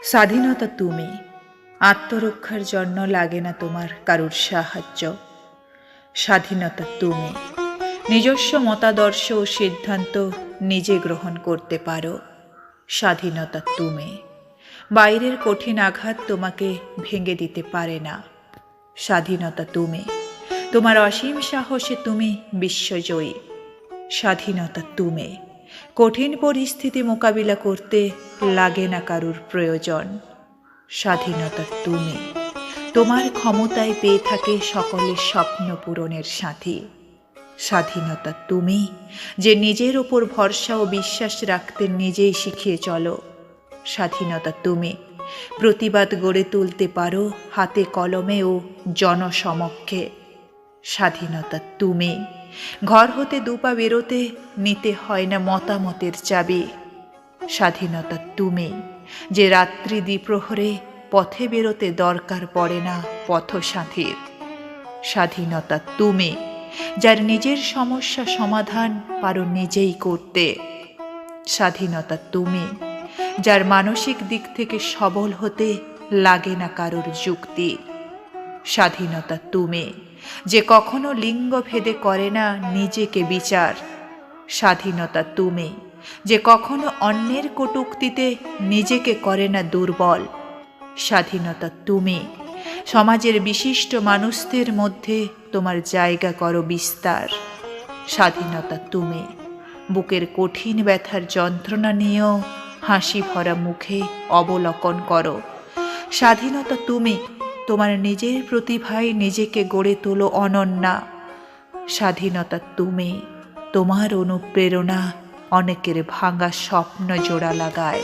স্বাধীনতা তুমি। আত্মরক্ষার জন্য লাগে না তোমার কারুর সাহায্য। স্বাধীনতা তুমি। নিজস্ব মতাদর্শ ও সিদ্ধান্ত নিজে গ্রহণ করতে পারো। স্বাধীনতা তুমি। বাইরের কঠিন আঘাত তোমাকে ভেঙে দিতে পারে না। স্বাধীনতা তুমি। তোমার অসীম সাহসে তুমি বিশ্বজয়ী। স্বাধীনতা তুমি। কঠিন পরিস্থিতি মোকাবিলা করতে লাগে না কারুর প্রয়োজন। স্বাধীনতা তুমি। তোমার ক্ষমতায় পেয়ে থাকে সকলের স্বপ্ন পূরণের সাথী। স্বাধীনতা তুমি, যে নিজের ওপর ভরসা ও বিশ্বাস রাখতে নিজেই শিখিয়ে চলো। স্বাধীনতা তুমি। প্রতিবাদ গড়ে তুলতে পারো হাতে কলমে ও জনসমক্ষে। স্বাধীনতা তুমি। ঘর হতে দুপা বেরোতে নিতে হয় না মতামতের চাবি। স্বাধীনতা তুমি, যে রাত্রি দ্বিপ্রহরে পথে বেরোতে দরকার পড়ে না পথসাথীর। স্বাধীনতা তুমি, যার নিজের সমস্যা সমাধান পারো নিজেই করতে। স্বাধীনতা তুমি, যার মানসিক দিক থেকে সবল হতে লাগে না কারোর যুক্তি। স্বাধীনতা তুমি, যে কখনো লিঙ্গ ভেদে করে না নিজেকে বিচার। স্বাধীনতা তুমি, যে কখনো অন্যের কটূক্তিতে নিজেকে করে না দুর্বল। স্বাধীনতা তুমি, সমাজের বিশিষ্ট মানুষদের মধ্যে তোমার জায়গা করো বিস্তার। স্বাধীনতা তুমি, বুকের কঠিন ব্যথার যন্ত্রণা নিয়েও হাসি ভরা মুখে অবলোকন করো। স্বাধীনতা তুমি, তোমার নিজের প্রতিভায় নিজেকে গড়ে তোলো অনন্যা। স্বাধীনতা তুমি, তোমার অনুপ্রেরণা অনেকের ভাঙা স্বপ্ন জোড়া লাগায়।